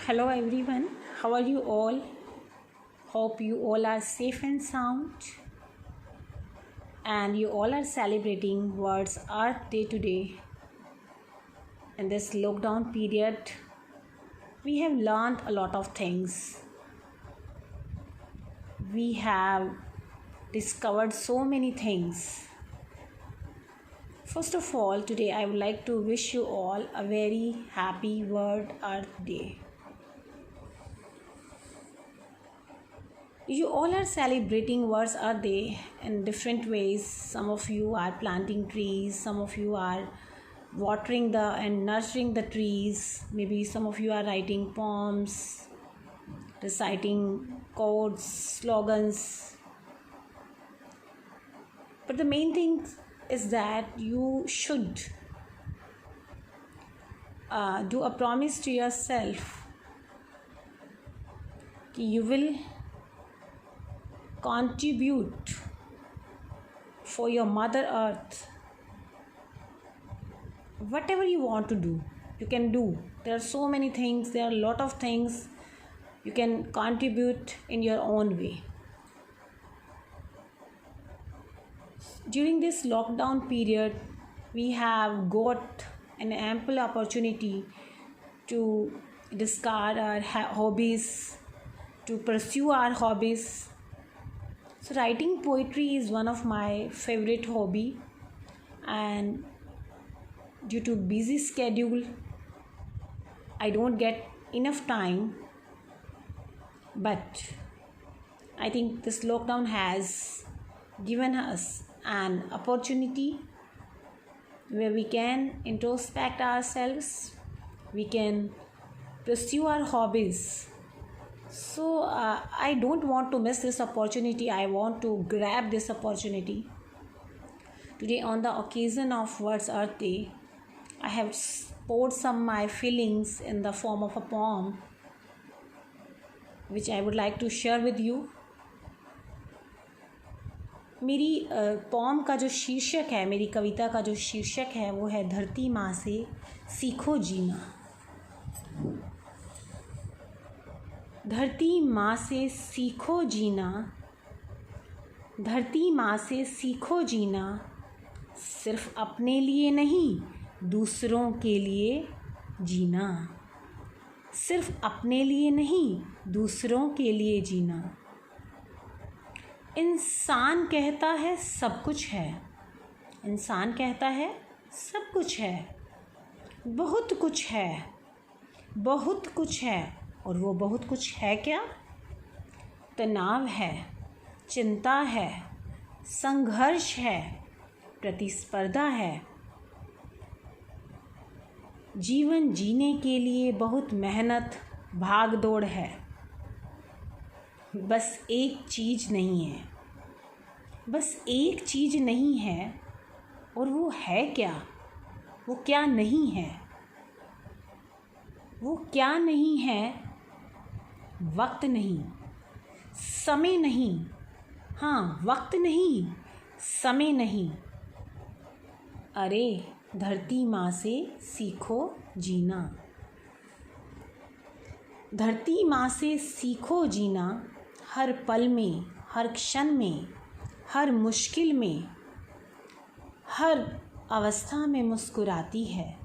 Hello everyone, how are you all? Hope you all are safe and sound and you all are celebrating World's Earth Day today. In this lockdown period, we have learned a lot of things. We have discovered so many things. First of all, today I would like to wish you all a very happy World Earth Day. You all are celebrating World's Earth Day in different ways. Some of you are planting trees, some of you are watering and nurturing the trees. Maybe some of you are writing poems, reciting quotes, slogans. But the main thing is that you should do a promise to yourself that you will contribute for your Mother Earth. Whatever you want to do, you can do. There are so many things, there are a lot of things you can contribute in your own way. During this lockdown period, we have got an ample opportunity to discard our hobbies, to pursue our hobbies. So writing poetry is one of my favorite hobby, and due to busy schedule I don't get enough time, but I think this lockdown has given us an opportunity where we can introspect ourselves, we can pursue our hobbies. So I don't want to miss this opportunity. I want to grab this opportunity. Today, on the occasion of World's Earth Day, I have poured some of my feelings in the form of a poem, which I would like to share with you. मेरी pome का जो शीर्षक है, मेरी कविता का जो शीर्षक है, वो है धरती माँ से सीखो जीना। धरती माँ से सीखो जीना, धरती माँ से सीखो जीना, सिर्फ अपने लिए नहीं दूसरों के लिए जीना, सिर्फ अपने लिए नहीं दूसरों के लिए जीना। इंसान कहता है सब कुछ है, इंसान कहता है सब कुछ है, बहुत कुछ है, बहुत कुछ है, और वो बहुत कुछ है क्या? तनाव है, चिंता है, संघर्ष है, प्रतिस्पर्धा है। जीवन जीने के लिए बहुत मेहनत, भाग दौड़ है। बस एक चीज़ नहीं है, बस एक चीज़ नहीं है, और वो है क्या? वो क्या नहीं है? वो क्या नहीं है? वक्त नहीं, समय नहीं, हाँ वक्त नहीं, समय नहीं। अरे धरती माँ से सीखो जीना, धरती माँ से सीखो जीना। हर पल में, हर क्षण में, हर मुश्किल में, हर अवस्था में मुस्कुराती है।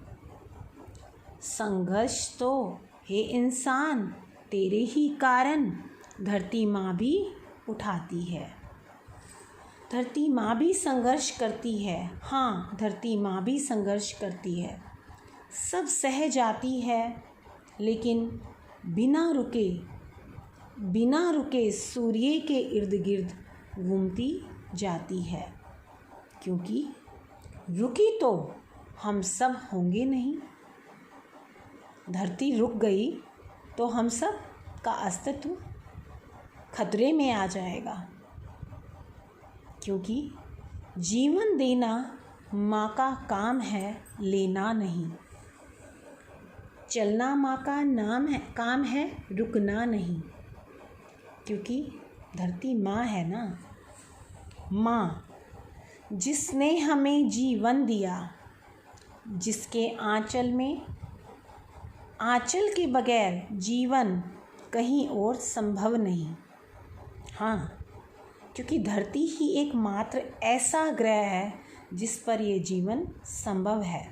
संघर्ष तो हे इंसान तेरे ही कारण धरती माँ भी उठाती है। धरती माँ भी संघर्ष करती है, हाँ धरती माँ भी संघर्ष करती है। सब सह जाती है, लेकिन बिना रुके सूर्य के इर्द गिर्द घूमती जाती है, क्योंकि रुकी तो हम सब होंगे नहीं। धरती रुक गई तो हम सब का अस्तित्व खतरे में आ जाएगा, क्योंकि जीवन देना माँ का काम है, लेना नहीं। चलना माँ का काम है, रुकना नहीं, क्योंकि धरती माँ है ना। माँ जिसने हमें जीवन दिया, जिसके आंचल में आंचल के बगैर जीवन कहीं और संभव नहीं। हाँ, क्योंकि धरती ही एकमात्र ऐसा ग्रह है जिस पर यह जीवन संभव है,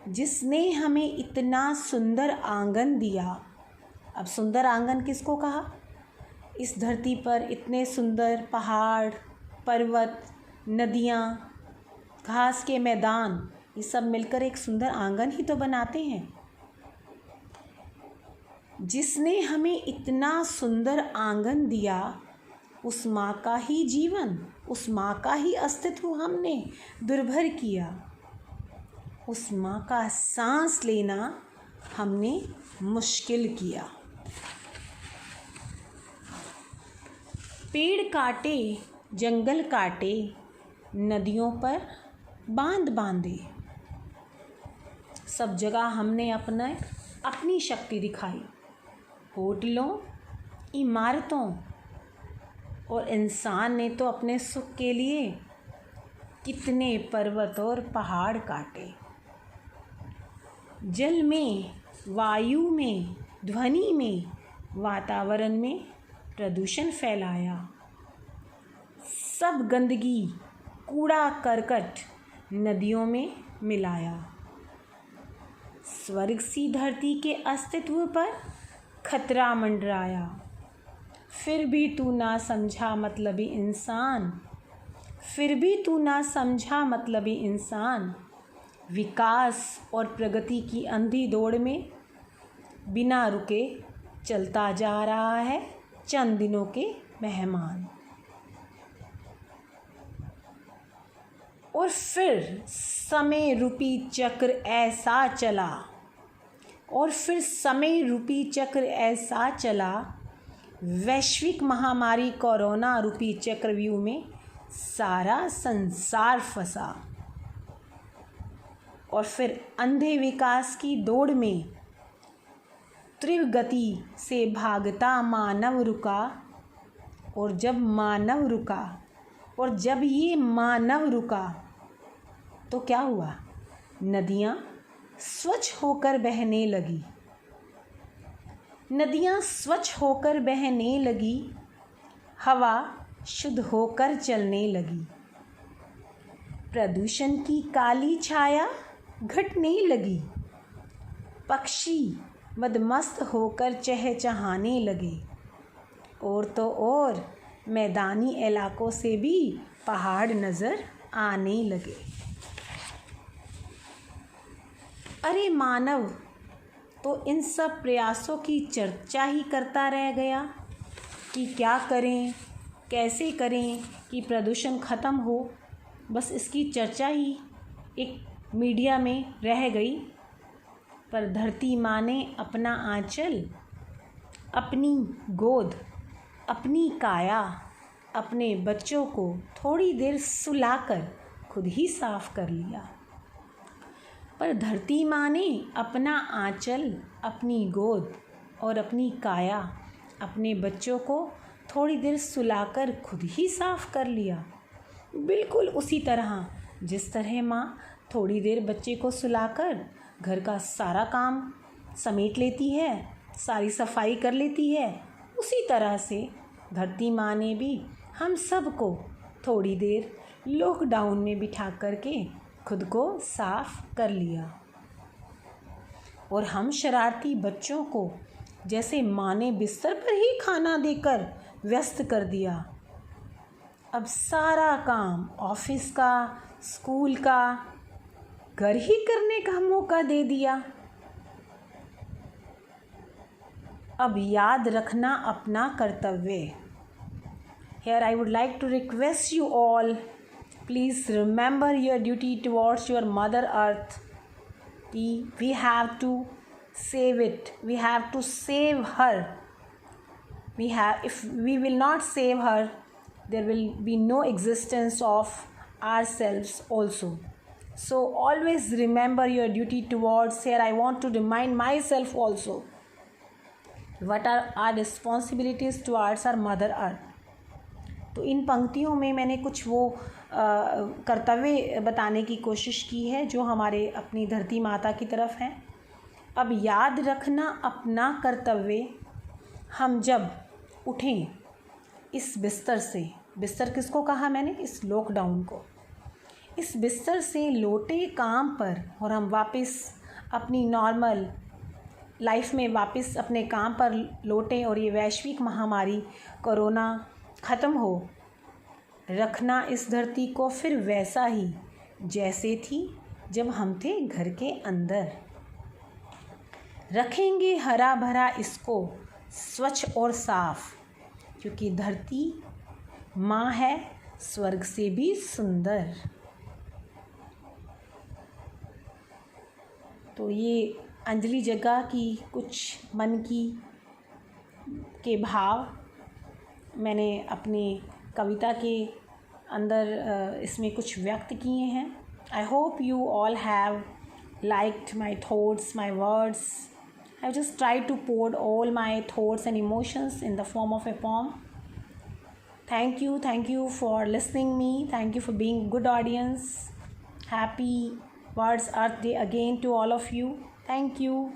जिसने हमें इतना सुंदर आंगन दिया। अब सुंदर आंगन किसको कहा? इस धरती पर इतने सुंदर पहाड़, पर्वत, नदियाँ, घास के मैदान, ये सब मिलकर एक सुंदर आंगन ही तो बनाते हैं। जिसने हमें इतना सुंदर आंगन दिया, उस माँ का ही जीवन, उस माँ का ही अस्तित्व हमने दुर्भर किया। उस माँ का सांस लेना हमने मुश्किल किया। पेड़ काटे, जंगल काटे, नदियों पर बांध बांधे, सब जगह हमने अपनी शक्ति दिखाई। होटलों, इमारतों और इंसान ने तो अपने सुख के लिए कितने पर्वत और पहाड़ काटे। जल में, वायु में, ध्वनि में, वातावरण में प्रदूषण फैलाया। सब गंदगी, कूड़ा करकट नदियों में मिलाया। स्वर्ग सी धरती के अस्तित्व पर खतरा मंडराया। फिर भी तू ना समझा मतलबी इंसान, फिर भी तू ना समझा मतलबी इंसान। विकास और प्रगति की अंधी दौड़ में बिना रुके चलता जा रहा है चंद दिनों के मेहमान। और फिर समय रूपी चक्र ऐसा चला, और फिर समय रूपी चक्र ऐसा चला, वैश्विक महामारी कोरोना रूपी चक्रव्यूह में सारा संसार फंसा। और फिर अंधे विकास की दौड़ में तीव्र गति से भागता मानव रुका। और जब मानव रुका, और जब ये मानव रुका, तो क्या हुआ? नदियाँ स्वच्छ होकर बहने लगी, नदियाँ स्वच्छ होकर बहने लगी, हवा शुद्ध होकर चलने लगी, प्रदूषण की काली छाया घटने लगी, पक्षी मदमस्त होकर चहचहाने लगे, और तो और मैदानी इलाकों से भी पहाड़ नज़र आने लगे। अरे मानव तो इन सब प्रयासों की चर्चा ही करता रह गया कि क्या करें, कैसे करें कि प्रदूषण ख़त्म हो। बस इसकी चर्चा ही एक मीडिया में रह गई। पर धरती माँ ने अपना आंचल, अपनी गोद, अपनी काया, अपने बच्चों को थोड़ी देर सुलाकर खुद ही साफ कर लिया। पर धरती माँ ने अपना आंचल, अपनी गोद और अपनी काया, अपने बच्चों को थोड़ी देर सुलाकर खुद ही साफ कर लिया। बिल्कुल उसी तरह जिस तरह माँ थोड़ी देर बच्चे को सुलाकर घर का सारा काम समेट लेती है, सारी सफाई कर लेती है, उसी तरह से धरती माँ ने भी हम सबको थोड़ी देर लॉकडाउन में बिठा करके खुद को साफ कर लिया। और हम शरारती बच्चों को जैसे माँ ने बिस्तर पर ही खाना देकर व्यस्त कर दिया, अब सारा काम ऑफिस का, स्कूल का, घर ही करने का मौका दे दिया। अब याद रखना अपना कर्तव्य। Here I would like to request you all, please remember your duty towards your Mother Earth. We have to save it. We have to save her. If we will not save her, there will be no existence of ourselves also. So always remember your duty towards. Here I want to remind myself also, what are our responsibilities towards our Mother Earth. तो इन पंक्तियों में मैंने कुछ वो कर्तव्य बताने की कोशिश की है जो हमारे अपनी धरती माता की तरफ हैं। अब याद रखना अपना कर्तव्य, हम जब उठें इस बिस्तर से, बिस्तर किसको कहा मैंने, इस लॉकडाउन को, इस बिस्तर से लौटे काम पर और हम वापस अपनी नॉर्मल लाइफ में वापस अपने काम पर लौटें और ये वैश्विक महामारी कोरोना ख़त्म हो, रखना इस धरती को फिर वैसा ही जैसे थी जब हम थे घर के अंदर। रखेंगे हरा भरा इसको स्वच्छ और साफ, क्योंकि धरती माँ है स्वर्ग से भी सुंदर। तो ये अंजलि जग्गा की कुछ मन की के भाव मैंने अपनी कविता के अंदर इसमें कुछ व्यक्त किए हैं। I hope you all have liked my thoughts, my words. I've just tried to pour all my thoughts and emotions in the form of a poem. Thank you for listening me. Thank you for being good audience. Happy Words Earth Day again to all of you. Thank you.